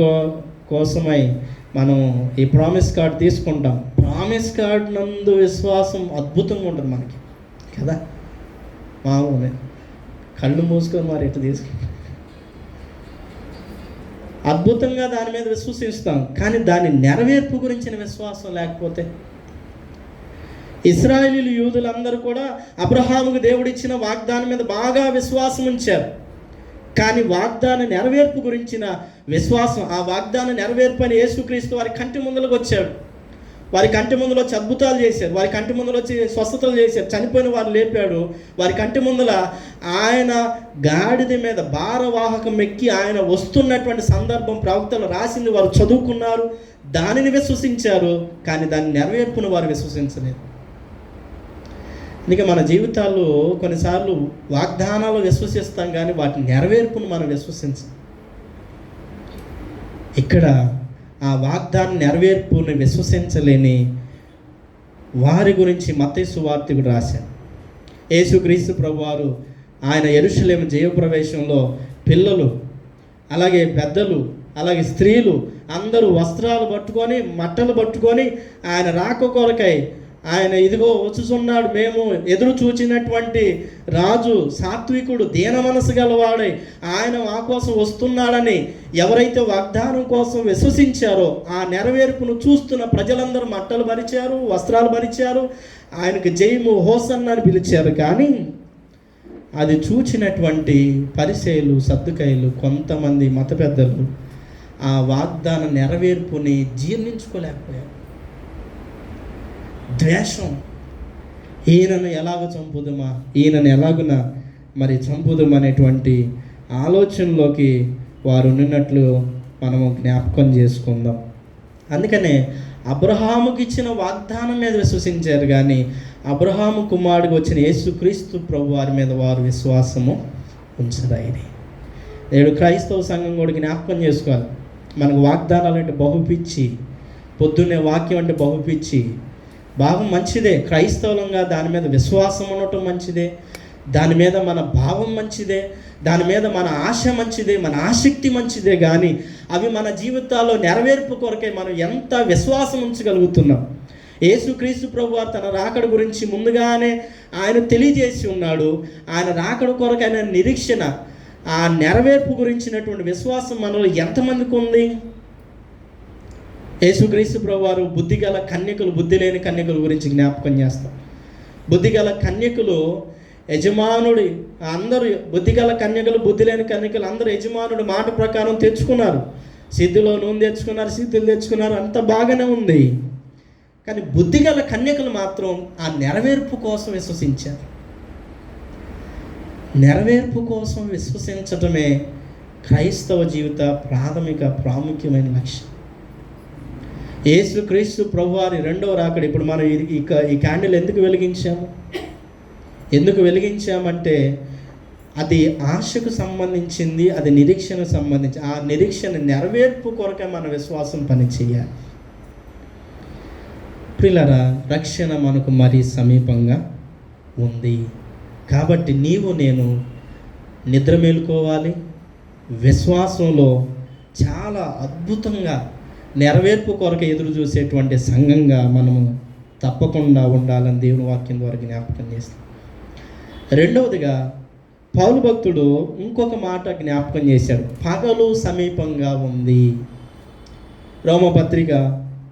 కోసమై మనం ఈ ప్రామిస్ కార్డ్ తీసుకుంటాం. ప్రామిస్ కార్డ్ నందు విశ్వాసం అద్భుతంగా ఉంటుంది మనకి కదా. మామూలు కళ్ళు మూసుకొని మరి ఎట్లా తీసుకుంటాం, అద్భుతంగా దాని మీద విశ్వసిస్తాం. కానీ దాని నెరవేర్పు గురించిన విశ్వాసం లేకపోతే, ఇశ్రాయేలీయులు యూదులందరూ కూడా అబ్రహాముకు దేవుడిచ్చిన వాగ్దానం మీద బాగా విశ్వాసం ఉంచారు. కానీ వాగ్దాన నెరవేర్పు గురించిన విశ్వాసం, ఆ వాగ్దాన నెరవేర్పు అని యేసుక్రీస్తు వారి కంటి ముందులకు వచ్చాడు. వారి కంటి ముందులో వచ్చి అద్భుతాలు చేశారు, వారి కంటి ముందులో వచ్చి స్వస్థతలు చేశారు, చనిపోయిన వారు లేపాడు. వారి కంటి ముందల ఆయన గాడిద మీద భారవాహకం ఎక్కి ఆయన వస్తున్నటువంటి సందర్భం ప్రవక్తలు రాసింది వారు చదువుకున్నారు, దానిని విశ్వసించారు. కానీ దాని నెరవేర్పును వారు విశ్వసించలేదు. అందుకే మన జీవితాల్లో కొన్నిసార్లు వాగ్దానాలు విశ్వసిస్తాం కానీ వాటి నెరవేర్పును మనం విశ్వసించాం. ఇక్కడ ఆ వాగ్దాన నెరవేర్పుని విశ్వసించలేని వారి గురించి మత్తయి సువార్తికుడు రాశారు. యేసుక్రీస్తు ప్రభువారు ఆయన యెరూషలేము జయప్రవేశంలో పిల్లలు, అలాగే పెద్దలు, అలాగే స్త్రీలు అందరూ వస్త్రాలు పట్టుకొని, మట్టలు పట్టుకొని ఆయన రాక కొరకై ఆయన ఇదిగో వచ్చుచున్నాడు, మేము ఎదురు చూచినటువంటి రాజు, సాత్వికుడు, దీన మనసు గలవాడై ఆయన మా కోసం వస్తున్నాడని ఎవరైతే వాగ్దానం కోసం విశ్వసించారో ఆ నెరవేర్పును చూస్తున్న ప్రజలందరూ మట్టలు పరిచారు, వస్త్రాలు పరిచారు, ఆయనకు జయము హోసన్న అని పిలిచారు. కానీ అది చూచినటువంటి పరిసయ్యులు, సద్దుకయ్యులు, కొంతమంది మత పెద్దలు ఆ వాగ్దాన నెరవేర్పుని జీర్ణించుకోలేకపోయారు. ద్వేషం, ఈయనను ఎలాగ చంపుదమా, ఈయనను ఎలాగున మరి చంపుదమనేటువంటి ఆలోచనలోకి వారు ఉన్నట్లు మనము జ్ఞాపకం చేసుకుందాం. అందుకనే అబ్రహాముకి ఇచ్చిన వాగ్దానం మీద విశ్వసించారు కానీ అబ్రహాము కుమారుడికి వచ్చిన యేసుక్రీస్తు ప్రభు వారి మీద వారు విశ్వాసము ఉంచరాయని. నేడు క్రైస్తవ సంఘం కూడా జ్ఞాపకం చేసుకోవాలి. మనకు వాగ్దానాలు అంటే బహుపిచ్చి, పొద్దున్నే వాక్యం అంటే బహుపిచ్చి, భావం మంచిదే, క్రైస్తవులంగా దాని మీద విశ్వాసం ఉండటం మంచిదే, దాని మీద మన భావం మంచిదే, దాని మీద మన ఆశ మంచిదే, మన ఆసక్తి మంచిదే. కానీ అవి మన జీవితాల్లో నెరవేర్పు కొరకే మనం ఎంత విశ్వాసం ఉంచగలుగుతున్నాం. యేసుక్రీస్తు ప్రభువారు తన రాకడ గురించి ముందుగానే ఆయన తెలియజేసి ఉన్నాడు. ఆయన రాకడ కొరకు ఆయన నిరీక్షణ, ఆ నెరవేర్పు గురించినటువంటి విశ్వాసం మనలో ఎంతమందికి ఉంది? యేసుక్రీస్తు ప్రభువారు బుద్ధిగల కన్యకులు, బుద్ధి లేని కన్యకుల గురించి జ్ఞాపకం చేస్తాం. బుద్ధిగల కన్యకులు యజమానుడి, అందరూ బుద్ధిగల కన్యకులు, బుద్ధి లేని కన్యకులు అందరూ యజమానుడి మాట ప్రకారం తెచ్చుకున్నారు. సిద్ధిలో నూనె తెచ్చుకున్నారు, సిద్ధులు తెచ్చుకున్నారు, అంత బాగానే ఉంది. కానీ బుద్ధిగల కన్యకులు మాత్రం ఆ నెరవేర్పు కోసం విశ్వసించారు. నెరవేర్పు కోసం విశ్వసించటమే క్రైస్తవ జీవిత ప్రాముఖ్యమైన లక్ష్యం. యేసుక్రీస్తు ప్రభువారి రెండవ రాకడ. ఇప్పుడు మనం ఈ క్యాండిల్ ఎందుకు వెలిగించామంటే అది ఆశకు సంబంధించింది, అది నిరీక్షణకు సంబంధించి. ఆ నిరీక్షణ నెరవేర్పు కొరకే మన విశ్వాసం పని చేయాలి. ప్రియులారా, రక్షణ మనకు మరీ సమీపంగా ఉంది కాబట్టి నీవు నేను నిద్ర మేలుకోవాలి. విశ్వాసంలో చాలా అద్భుతంగా నెరవేర్పు కొరకు ఎదురు చూసేటువంటి సంఘంగా మనము తప్పకుండా ఉండాలని దేవుని వాక్యం ద్వారా జ్ఞాపకం చేస్తాం. రెండవదిగా పౌలు భక్తుడు ఇంకొక మాట జ్ఞాపకం చేశాడు, పగలు సమీపంగా ఉంది. రోమపత్రిక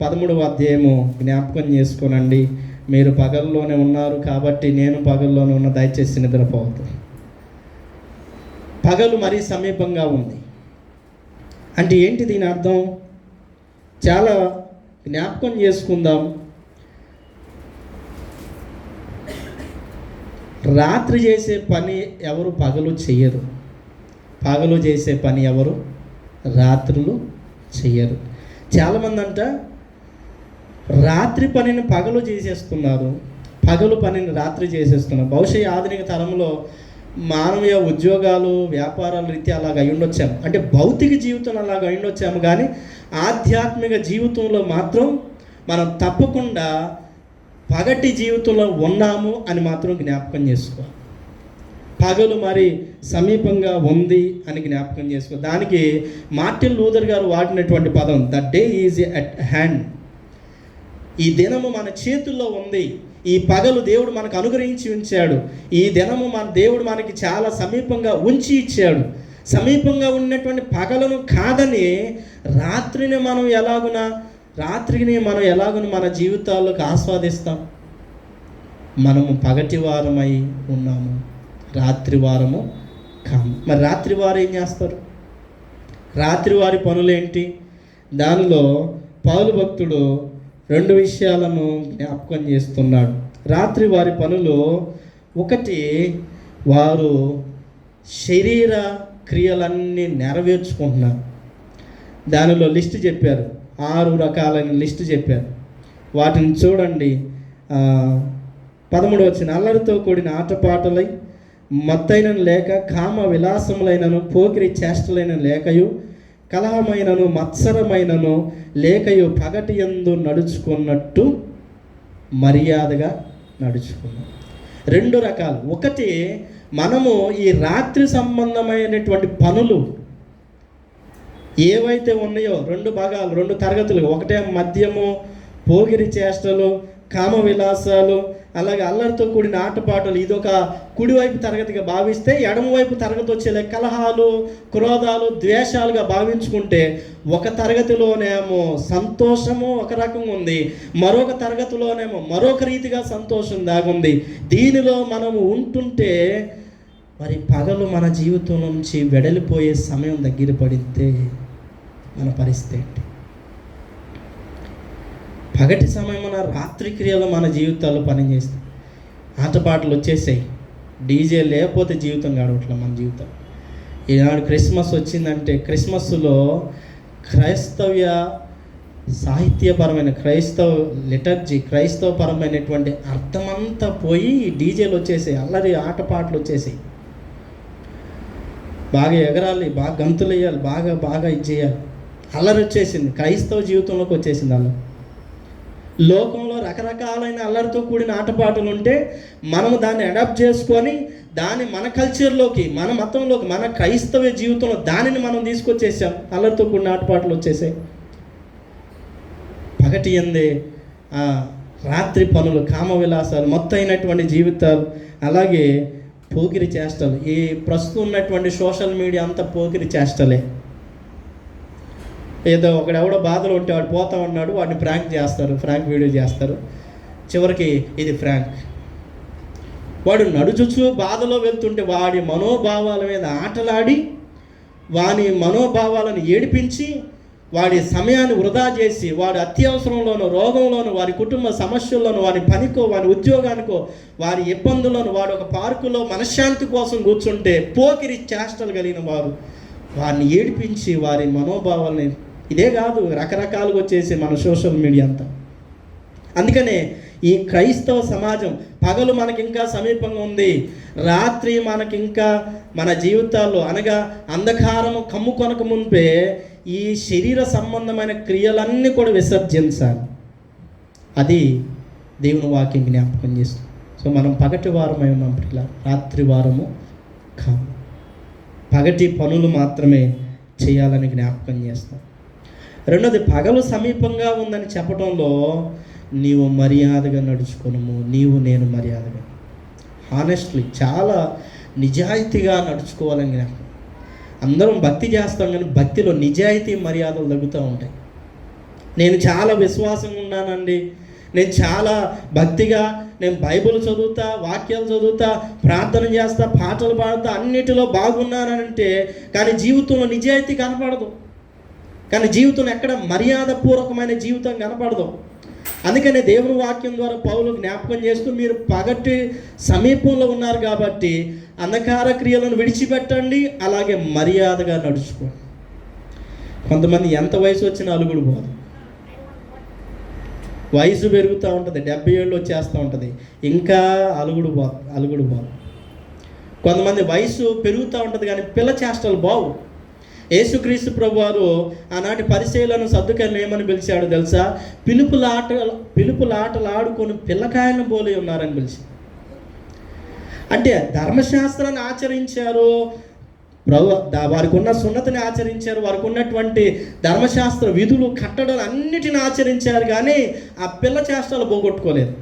13వ అధ్యాయము జ్ఞాపకం చేసుకోనండి. మీరు పగల్లోనే ఉన్నారు కాబట్టి నేను పగల్లోనే ఉన్న, దయచేసి నిద్రపోవద్దు. పగలు మరీ సమీపంగా ఉంది అంటే ఏంటి దీని అర్థం? చాలా జ్ఞాపకం చేసుకుందాం. రాత్రి చేసే పని ఎవరు పగలు చెయ్యరు, పగలు చేసే పని ఎవరు రాత్రులు చెయ్యరు. చాలామంది అంట రాత్రి పనిని పగలు చేసేస్తున్నారు, పగలు పనిని రాత్రి చేసేస్తున్నారు. బహుశా ఆధునిక తరంలో మానవీయ ఉద్యోగాలు వ్యాపారాల రీత్యా అలాగ అయి ఉండొచ్చాము, అంటే భౌతిక జీవితం అలాగ అయి ఉండొచ్చాము. కానీ ఆధ్యాత్మిక జీవితంలో మాత్రం మనం తప్పకుండా పగటి జీవితంలో ఉన్నాము అని మాత్రం జ్ఞాపకం చేసుకోవాలి. పగలు మరి సమీపంగా ఉంది అని జ్ఞాపకం చేసుకో. దానికి మార్టిన్ లూథర్ గారు వాడినటువంటి పదం the day is at hand. ఈ దినము మన చేతుల్లో ఉంది. ఈ పగలు దేవుడు మనకు అనుగ్రహించి ఉంచాడు. ఈ దినము దేవుడు మనకి చాలా సమీపంగా ఉంచి ఇచ్చాడు. సమీపంగా ఉన్నటువంటి పగలను కాదని రాత్రిని మనం ఎలాగున మన జీవితాల్లోకి ఆస్వాదిస్తాం. మనము పగటి వారమై ఉన్నాము, రాత్రి వారము కాము. మరి రాత్రి వారు ఏం చేస్తారు? రాత్రి వారి పనులేంటి? దానిలో పౌలు భక్తుడు 2 విషయాలను జ్ఞాపకం చేస్తున్నాడు. రాత్రి వారి పనులు, ఒకటి వారు శరీర క్రియలన్నీ నెరవేర్చుకుంటున్నారు. దానిలో లిస్ట్ చెప్పారు, 6 రకాలైన లిస్ట్ చెప్పారు. వాటిని చూడండి. 13వ వచనం, అల్లరితో కూడిన ఆటపాటలై మత్తైనను లేక, కామ విలాసములైనను పోకిరి చేష్టలైన లేకయు, కలహమైనను మత్సరమైనను లేకయు పగటి యందు నడుచుకున్నట్టు మర్యాదగా నడుచుకున్నాం. 2 రకాలు. ఒకటి, మనము ఈ రాత్రి సంబంధమైనటువంటి పనులు ఏవైతే ఉన్నాయో 2 భాగాలు, 2 తరగతులు. ఒకటే మద్యము, పోగిరి చేష్టలు, కామ విలాసాలు, అలాగే అల్లరితో కూడిన ఆటపాటలు. ఇదొక కుడివైపు తరగతిగా భావిస్తే, ఎడమవైపు తరగతి వచ్చే కలహాలు, క్రోధాలు, ద్వేషాలుగా భావించుకుంటే, ఒక తరగతిలోనేమో సంతోషము ఒక రకంగా ఉంది, మరొక తరగతిలోనేమో మరొక రీతిగా సంతోషం దాగుంది. దీనిలో మనము ఉంటుంటే మరి పగలు మన జీవితం నుంచి వెడలిపోయే సమయం దగ్గర పడితే మన పరిస్థితి ఏంటి? పగటి సమయమున రాత్రి క్రియలు మన జీవితాల్లో పనిచేస్తాయి. ఆటపాటలు వచ్చేసాయి, డీజే లేకపోతే జీవితం గడవట్లే మన జీవితం. ఈనాడు క్రిస్మస్ వచ్చిందంటే, క్రిస్మస్లో క్రైస్తవ్య సాహిత్యపరమైన క్రైస్తవ లిటర్జీ, క్రైస్తవపరమైనటువంటి అర్థమంతా పోయి డీజేలు వచ్చేసాయి, అల్లరి ఆటపాటలు వచ్చేసాయి. బాగా ఎగరాలి, బాగా గంతులు వేయాలి, బాగా ఇది చేయాలి. అల్లరి వచ్చేసింది, క్రైస్తవ జీవితంలోకి వచ్చేసింది అల్లరి. లోకంలో రకరకాలైన అల్లరితో కూడిన ఆటపాటలు ఉంటే మనము దాన్ని అడాప్ట్ చేసుకొని దాన్ని మన కల్చర్లోకి, మన మతంలోకి, మన క్రైస్తవ జీవితంలో దానిని మనం తీసుకొచ్చేసాం. అల్లరితో కూడిన ఆటపాటలు వచ్చేసాయి. పగటి యందే రాత్రి పనులు, కామ విలాసాలు, మొత్తం అయినటువంటి జీవితాలు, అలాగే పోకిరి చేష్టలు. ఈ ప్రస్తుతం ఉన్నటువంటి సోషల్ మీడియా అంతా పోకిరి చేష్టలే. ఏదో ఒకడెవడో బాధలో ఉంటే వాడు పోతా ఉన్నాడు, వాడిని ఫ్రాంక్ చేస్తారు, ఫ్రాంక్ వీడియో చేస్తారు. చివరికి ఇది ఫ్రాంక్. వాడు నడుచుచు బాధలో వెళ్తుంటే వాడి మనోభావాల మీద ఆటలాడి, వాని మనోభావాలను ఏడిపించి, వాడి సమయాన్ని వృధా చేసి, వాడి అత్యవసరంలోనూ, రోగంలోనూ, వారి కుటుంబ సమస్యల్లోనూ, వారి పనికో, వారి ఉద్యోగానికో, వారి ఇబ్బందుల్లోనూ వాడు ఒక పార్కులో మనశ్శాంతి కోసం కూర్చుంటే పోకిరి చేష్టలు కలిగిన వారు వారిని ఏడిపించి వారి మనోభావాలని, ఇదే కాదు రకరకాలుగా వచ్చేసి మన సోషల్ మీడియా అంతా. అందుకనే ఈ క్రైస్తవ సమాజం పగలు మనకి ఇంకా సమీపంగా ఉంది, రాత్రి మనకి ఇంకా మన జీవితాల్లో అనగా అంధకారము కమ్ముకొనక మునిపే ఈ శరీర సంబంధమైన క్రియలన్నీ కూడా విసర్జించాలి. అది దేవుని వాక్యం జ్ఞాపకం చేస్తుంది. సో మనం పగటి వారమై ఉన్నాం, రాత్రి వారము కాము. పగటి పనులు మాత్రమే చేయాలని జ్ఞాపకం చేస్తాం. రెండోది, పగలు సమీపంగా ఉందని చెప్పడంలో నీవు మర్యాదగా నడుచుకోనము, నేను మర్యాదగా, హానెస్ట్లీ, చాలా నిజాయితీగా నడుచుకోవాలని జ్ఞాపకం. అందరం భక్తి చేస్తాం కానీ భక్తిలో నిజాయితీ మర్యాదలు తగ్గుతూ ఉంటాయి. నేను చాలా విశ్వాసంగా ఉన్నానండి, నేను చాలా భక్తిగా, నేను బైబిల్ చదువుతా, వాక్యాలు చదువుతా, ప్రార్థన చేస్తా, పాటలు పాడుతా, అన్నిటిలో బాగున్నానంటే కానీ జీవితంలో నిజాయితీ కనపడదు. కానీ జీవితంలో ఎక్కడ మర్యాదపూర్వకమైన జీవితం కనపడదు. అందుకనే దేవుని వాక్యం ద్వారా పౌలు జ్ఞాపకం చేస్తూ, మీరు పగటి సమీపంలో ఉన్నారు కాబట్టి అంధకార క్రియలను విడిచిపెట్టండి, అలాగే మర్యాదగా నడుచుకోండి. కొంతమంది ఎంత వయసు వచ్చినా అలుగుడు పోదు, వయసు పెరుగుతూ ఉంటుంది, 70 ఏళ్ళు వచ్చేస్తూ ఉంటుంది, ఇంకా అలుగుడు పోదు. కొంతమంది వయసు పెరుగుతూ ఉంటుంది కానీ పిల్ల చేష్టలు బావు. యేసుక్రీస్తు ప్రభువారు ఆనాటి పరిచయులను, సద్దుకాయలను ఏమని పిలిచాడు తెలుసా? పిలుపులాటలు ఆడుకొని పిల్లకాయలను పోలి ఉన్నారని పిలిచి. అంటే ధర్మశాస్త్రాన్ని ఆచరించారు, వారికి ఉన్న సున్నతిని ఆచరించారు, వారికి ఉన్నటువంటి ధర్మశాస్త్ర విధులు, కట్టడలు అన్నిటిని ఆచరించారు, కానీ ఆ పిల్ల చేష్టలు పోగొట్టుకోలేదు.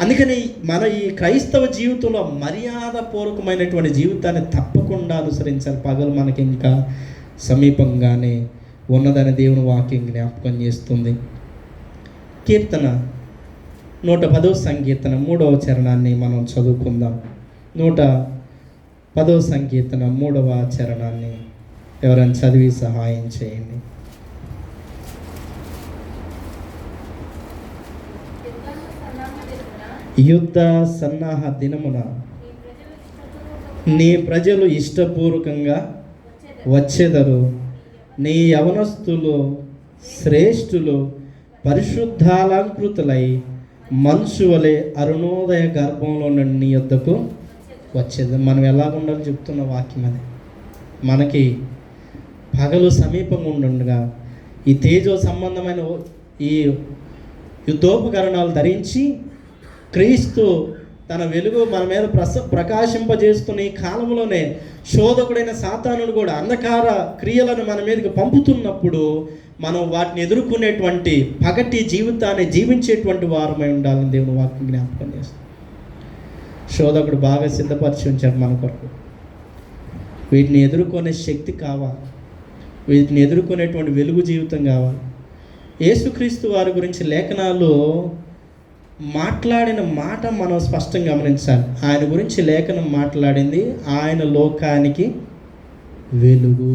అందుకని మన ఈ క్రైస్తవ జీవితంలో మర్యాదపూర్వకమైనటువంటి జీవితాన్ని తప్పకుండా అనుసరించాలి. పగలు మనకి ఇంకా సమీపంగానే ఉన్నదని దేవుని వాక్యం జ్ఞాపకం చేస్తుంది. కీర్తన 110వ సంకీర్తన 3వ చరణాన్ని మనం చదువుకుందాం. 110వ సంకీర్తన 3వ చరణాన్ని ఎవరైనా చదివి సహాయం చేయండి. యుద్ధ సన్నాహ దినమున నీ ప్రజలు ఇష్టపూర్వకంగా వచ్చెదరు, నీ యవనస్తులు శ్రేష్ఠులు పరిశుద్ధాలంకృతులై మంచు వలె అరుణోదయ గర్భంలో నుండి నీ యొద్దకు వచ్చేది. మనం ఎలా ఉండాలో చెప్తున్న వాక్యం అది. మనకి పగలు సమీపంగా ఉండగా ఈ తేజో సంబంధమైన ఈ యుద్ధోపకరణాలు ధరించి క్రీస్తు తన వెలుగు మన మీద ప్రకాశింపజేస్తున్న ఈ కాలంలోనే శోధకుడైన సాతానుడు కూడా అంధకార క్రియలను మన మీదకి పంపుతున్నప్పుడు మనం వాటిని ఎదుర్కొనేటువంటి పగటి జీవితాన్ని జీవించేటువంటి వారమై ఉండాలని దేవుని వాక్యం జ్ఞాపకం చేస్తాం. శోధకుడు బాగా సిద్ధపరిచి ఉంచాడు మన కొరకు. వీటిని ఎదుర్కొనే శక్తి కావాలి, వీటిని ఎదుర్కొనేటువంటి వెలుగు జీవితం కావాలి. యేసుక్రీస్తు వారి గురించి లేఖనాలు మాట్లాడిన మాట మనం స్పష్టంగా గమనించాలి. ఆయన గురించి లేఖనం మాట్లాడింది, ఆయన లోకానికి వెలుగు.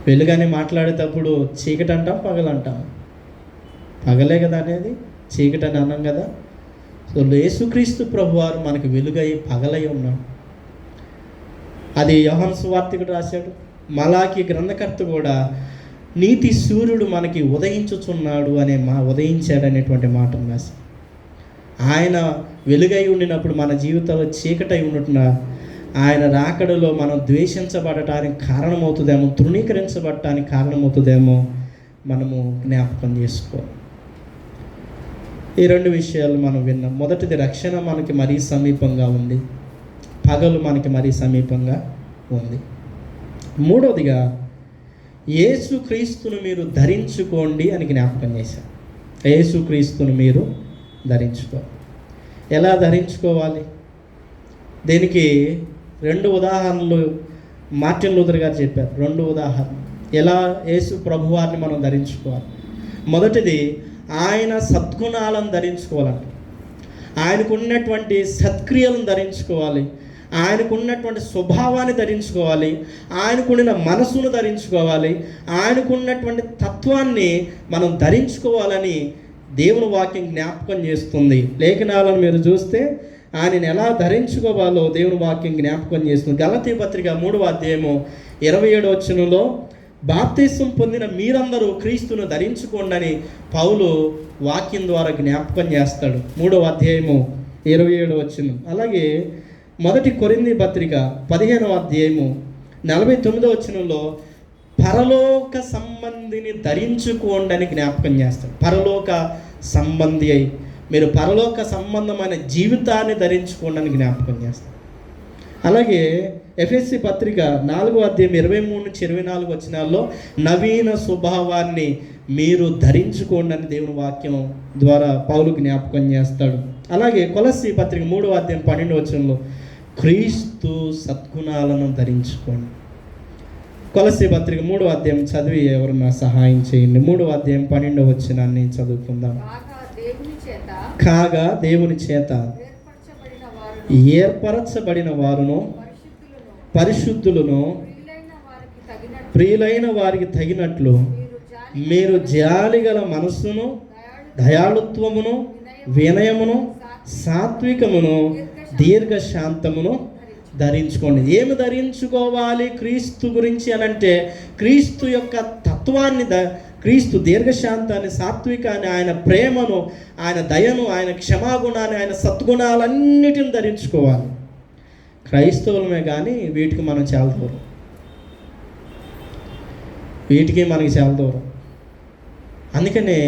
వెలుగని మాట్లాడేటప్పుడు చీకటి అంటాం, పగలంటాం. పగలే కదా అనేది, చీకటి అని అన్నాం కదా. సో యేసుక్రీస్తు ప్రభువారు మనకు వెలుగై పగలై ఉన్నాడు. అది యోహాను సువార్తికుడు రాశాడు. మలాకి గ్రంథకర్త కూడా నీతి సూర్యుడు మనకి ఉదయించుచున్నాడు ఉదయించాడు అనేటువంటి మాట రాసి, ఆయన వెలుగై ఉండినప్పుడు మన జీవితంలో చీకటై ఉన్నట్టున ఆయన రాకడలో మనం ద్వేషించబడటానికి కారణమవుతుందేమో, తృణీకరించబడటానికి కారణమవుతుందేమో మనము జ్ఞాపకం చేసుకోవాలి. ఈ 2 విషయాలు మనం విన్నాం. మొదటిది, రక్షణ మనకి మరీ సమీపంగా ఉంది, పగలు మనకి మరీ సమీపంగా ఉంది. మూడవదిగా, యేసుక్రీస్తును మీరు ధరించుకోండి అని జ్ఞాపకం చేశారు. యేసుక్రీస్తును మీరు ధరించుకోవాలి. ఎలా ధరించుకోవాలి? దీనికి 2 ఉదాహరణలు మార్టిన్ లూథర్ గారు చెప్పారు. 2 ఉదాహరణలు ఎలా యేసు ప్రభువారిని మనం ధరించుకోవాలి. మొదటిది, ఆయన సద్గుణాలను ధరించుకోవాలంట. ఆయనకున్నటువంటి సత్క్రియలను ధరించుకోవాలి, ఆయనకున్నటువంటి స్వభావాన్ని ధరించుకోవాలి, ఆయనకున్న మనసును ధరించుకోవాలి, ఆయనకున్నటువంటి తత్వాన్ని మనం ధరించుకోవాలని దేవుని వాక్యం జ్ఞాపకం చేస్తుంది. లేఖనాలను మీరు చూస్తే ఆయనను ఎలా ధరించుకోవాలో దేవుని వాక్యం జ్ఞాపకం చేస్తుంది. గలతీ పత్రిక 3వ అధ్యాయము 27వ వచనంలో, బాప్తిసం పొందిన మీరందరూ క్రీస్తును ధరించుకోండి అని పౌలు వాక్యం ద్వారా జ్ఞాపకం చేస్తాడు. 3వ అధ్యాయము 27వ వచనం. అలాగే 1 కొరింథీ పత్రిక 15వ అధ్యాయము 49వ వచనంలో పరలోక సంబంధిని ధరించుకోండి అని జ్ఞాపకం చేస్తాడు. పరలోక సంబంధి అయి మీరు పరలోక సంబంధమైన జీవితాన్ని ధరించుకోండి అని జ్ఞాపకం చేస్తాడు. అలాగే ఎఫెసీ పత్రిక 4వ అధ్యాయం 23-24 వచనాల్లో నవీన స్వభావాన్ని మీరు ధరించుకోండి అని దేవుని వాక్యం ద్వారా పౌలు జ్ఞాపకం చేస్తాడు. అలాగే కొలస్సీ పత్రిక 3వ అధ్యాయం 12వ వచనంలో క్రీస్తు సద్గుణాలను ధరించుకోండి. కొలస్సీ పత్రిక 3వ అధ్యాయం చదివి ఎవరన్నా సహాయం చేయండి. 3వ అధ్యాయం 12వ వచనాన్ని చదువుకుందాం. కాగా దేవుని చేత ఏర్పరచబడిన వారును పరిశుద్ధులను ప్రియులైన వారికి తగినట్లు మీరు జాలిగల మనస్సును, దయాళుత్వమును, వినయమును, సాత్వికమును, దీర్ఘశాంతమును ధరించుకోండి. ఏమి ధరించుకోవాలి క్రీస్తు గురించి అని అంటే, క్రీస్తు యొక్క తత్వాన్ని, క్రీస్తు దీర్ఘశాంతాన్ని, సాత్వికాన్ని, ఆయన ప్రేమను, ఆయన దయను, ఆయన క్షమాగుణాన్ని, ఆయన సద్గుణాలన్నిటిని ధరించుకోవాలి. క్రైస్తవులమే కానీ వీటికి మనం చాలా దూరం, వీటికి మనకి చాలా దూరం. అందుకనే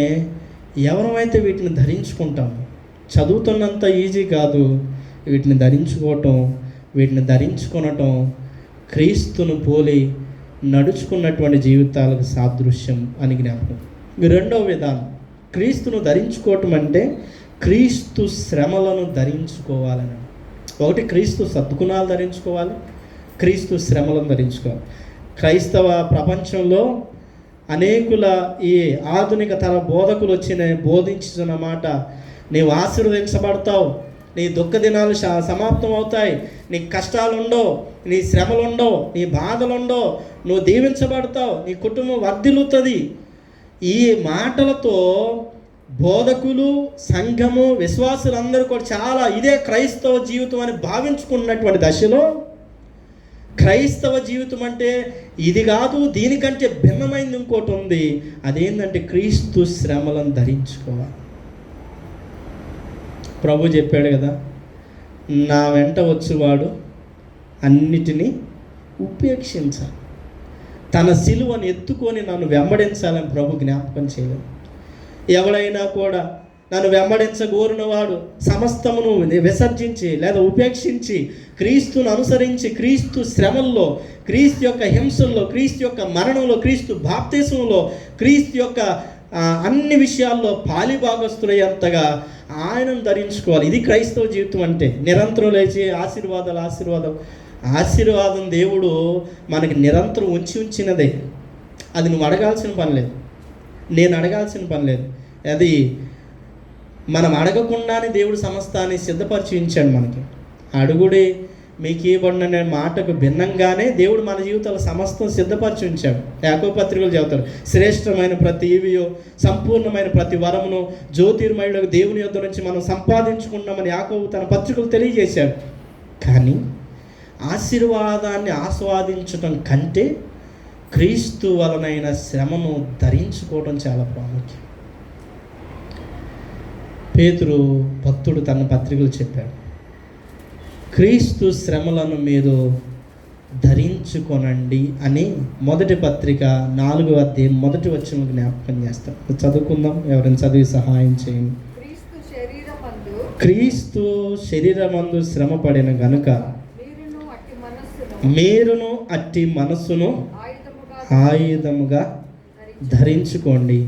ఎవరమైతే వీటిని ధరించుకుంటామో, చదువుతున్నంత ఈజీ కాదు వీటిని ధరించుకోవటం, వీటిని ధరించుకొనటం క్రీస్తును పోలి నడుచుకున్నటువంటి జీవితాలకు సాదృశ్యం అని జ్ఞాపకం. రెండవ విధానం, క్రీస్తును ధరించుకోవటం అంటే క్రీస్తు శ్రమలను ధరించుకోవాలని. ఒకటి క్రీస్తు సద్గుణాలు ధరించుకోవాలి, క్రీస్తు శ్రమలను ధరించుకోవాలి. క్రైస్తవ ప్రపంచంలో అనేకుల ఈ ఆధునిక తర బోధకులు బోధించిన మాట, నీవు ఆశీర్వదించబడతావు, నీ దుఃఖ దినాలు సమాప్తం అవుతాయి, నీ కష్టాలు ఉండవు, నీ శ్రమలు ఉండవు, నీ బాధలు ఉండవు, నువ్వు దీవించబడతావు, నీ కుటుంబం వర్ధిల్లుతుంది. ఈ మాటలతో బోధకులు, సంఘము, విశ్వాసులందరూ కూడా చాలా ఇదే క్రైస్తవ జీవితం అని భావించుకున్నటువంటి దశలో, క్రైస్తవ జీవితం అంటే ఇది కాదు, దీనికంటే భిన్నమైనది ఇంకోటి ఉంది. అదేంటంటే క్రీస్తు శ్రమలను ధరించుకోవాలి. ప్రభు చెప్పాడు కదా, నా వెంట వచ్చేవాడు అన్నిటినీ ఉపేక్షించాలి, తన సిలువను ఎత్తుకొని నన్ను వెంబడించాలని ప్రభు జ్ఞాపకం చేయలేదు. ఎవడైనా కూడా నన్ను వెంబడించగోరిన వాడు సమస్తమును విసర్జించి లేదా ఉపేక్షించి క్రీస్తును అనుసరించి, క్రీస్తు శ్రమల్లో, క్రీస్తు యొక్క హింసల్లో, క్రీస్తు యొక్క మరణంలో, క్రీస్తు బాప్తిసంలో, క్రీస్తు యొక్క అన్ని విషయాల్లో పాలిభాగస్తులయ్యేంతగా ఆయనను ధరించుకోవాలి. ఇది క్రైస్తవ జీవితం అంటే. నిరంతరం లేచి ఆశీర్వాదం దేవుడు మనకి నిరంతరం ఉంచినదే. అది నువ్వు అడగాల్సిన పని లేదు, నేను అడగాల్సిన పని లేదు. అది మనం అడగకుండానే దేవుడు సమస్తాన్ని సిద్ధపరిచి ఉంచాడు మనకి. అడుగుడే మీకు ఇవ్వబడిన మాటకు భిన్నంగానే దేవుడు మన జీవితాలు సమస్తం సిద్ధపరిచి ఉంచాడు. యాకోబు పత్రికలు చెబుతాడు, శ్రేష్టమైన ప్రతి ఈవియో, సంపూర్ణమైన ప్రతి వరమును జ్యోతిర్మయుడు దేవుని యొద్ద నుంచి మనం సంపాదించుకున్నామని యాకోబు తన పత్రికలు తెలియజేశాడు. కానీ ఆశీర్వాదాన్ని ఆస్వాదించడం కంటే క్రీస్తు వలనైన శ్రమను ధరించుకోవడం చాలా ప్రాముఖ్యం. పేతురు భక్తుడు తన పత్రికలు చెప్పాడు, క్రీస్తు శ్రమలను మీరు ధరించుకొనండి అని. మొదటి పత్రిక 4వ అధ్యాయం 1వ వచనం జ్ఞాపకం చేస్తాం. చదువుకుందాం, ఎవరైనా చదివి సహాయం చేయండి. క్రీస్తు శరీరమందు శ్రమ పడిన గనుక మీరును అట్టి మనస్సును ఆయుధముగా ధరించుకోండి.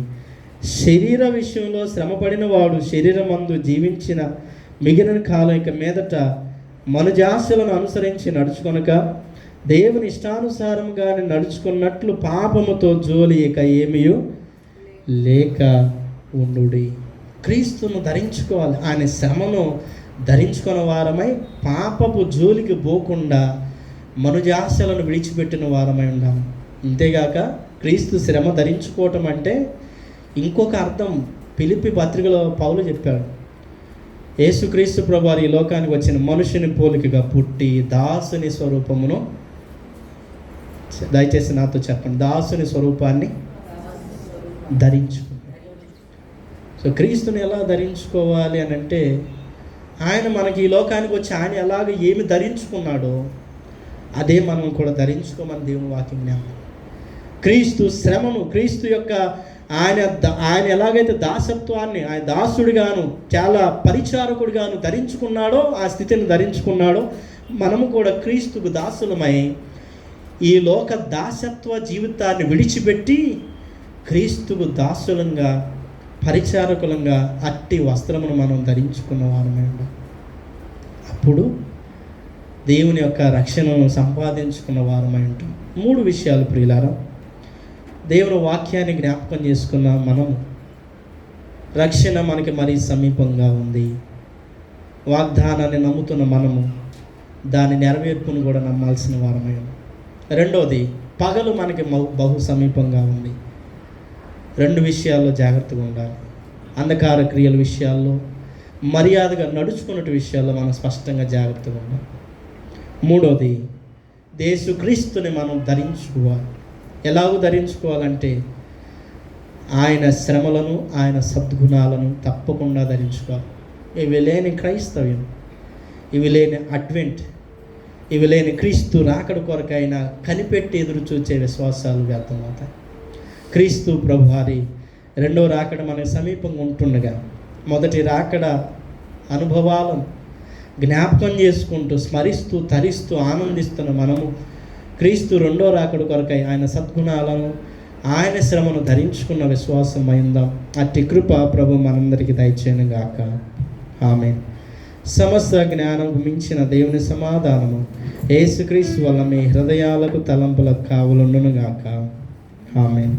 శరీర విషయంలో శ్రమపడిన వాడు శరీరమందు జీవించిన మిగిలిన కాలం ఇక మీదట మనుజాశలను అనుసరించి నడుచుకొనక దేవుని ఇష్టానుసారంగా నడుచుకున్నట్లు పాపముతో జోలి ఇక ఏమీ లేక ఉండుడి. క్రీస్తును ధరించుకోవాలి. ఆయన శ్రమను ధరించుకున్న వారమై పాపపు జోలికి పోకుండా మనుజాశలను విడిచిపెట్టిన వారమై ఉండాలి. అంతేగాక క్రీస్తు శ్రమ ధరించుకోవటం అంటే ఇంకొక అర్థం ఫిలిప్పీ పత్రికలో పౌలు చెప్పాడు, యేసుక్రీస్తు ప్రభువారు ఈ లోకానికి వచ్చిన మనుషుని పోలికగా పుట్టి దాసుని స్వరూపమును, దయచేసి నాతో చెప్పండి, దాసుని స్వరూపాన్ని ధరించుకున్నాడు. సో క్రీస్తుని ఎలా ధరించుకోవాలి అని అంటే, ఆయన మనకి ఈ లోకానికి వచ్చి ఆయన ఎలాగ ఏమి ధరించుకున్నాడో అదే మనం కూడా ధరించుకోమని దేవుని వాక్యం జ్ఞాపకం. క్రీస్తు శ్రమను, క్రీస్తు యొక్క ఆయన ఎలాగైతే దాసత్వాన్ని, ఆయన దాసుడిగాను చాలా పరిచారకుడిగాను ధరించుకున్నాడో, ఆ స్థితిని ధరించుకున్నాడో, మనము కూడా క్రీస్తుకు దాసులమై ఈ లోక దాసత్వ జీవితాన్ని విడిచిపెట్టి క్రీస్తుకు దాసులంగా, పరిచారకులంగా అట్టి వస్త్రమును మనం ధరించుకున్న వారమే. అప్పుడు దేవుని యొక్క రక్షణను సంపాదించుకున్న వారమై ఉంటాం. 3 విషయాలు ప్రియులారా. దేవుని వాక్యాన్ని జ్ఞాపకం చేసుకున్న మనము, రక్షణ మనకి మరీ సమీపంగా ఉంది. వాగ్దానాన్ని నమ్ముతున్న మనము దాని నెరవేర్పును కూడా నమ్మాల్సిన వారమై ఉన్నాం. రెండోది, పగలు మనకి బహు సమీపంగా ఉంది. 2 విషయాల్లో జాగ్రత్తగా ఉండాలి. అంధకార క్రియల విషయాల్లో, మర్యాదగా నడుచుకున్న విషయాల్లో మనం స్పష్టంగా జాగ్రత్తగా ఉండాలి. మూడోది, యేసుక్రీస్తుని మనం ధరించుకోవాలి. ఎలాగో ధరించుకోవాలంటే ఆయన శ్రమలను, ఆయన సద్గుణాలను తప్పకుండా ధరించుకోవాలి. ఇవి లేని క్రైస్తవ్యం, ఇవి లేని అడ్వెంట్, ఇవి లేని క్రీస్తు రాకడ కొరకైనా కనిపెట్టి ఎదురు చూచే విశ్వాసాలు వ్యర్థమవుతాయి. క్రీస్తు ప్రభువారి రెండో రాకడ మనకి సమీపంగా ఉంటుండగా, మొదటి రాకడ అనుభవాలను జ్ఞాపకం చేసుకుంటూ, స్మరిస్తూ, తరిస్తూ, ఆనందిస్తున్న మనము క్రీస్తు రెండో రాకడ కొరకై ఆయన సద్గుణాలను, ఆయన శ్రమను ధరించుకున్న విశ్వాసం అయిందాం. అట్టి కృప ప్రభు మనందరికీ దయచేయను గాక. ఆమేన్. సమస్త జ్ఞానము మించిన దేవుని సమాధానము యేసుక్రీస్తు వల్ల మీ హృదయాలకు, తలంపులకు కావలుండును గాక. ఆమేన్.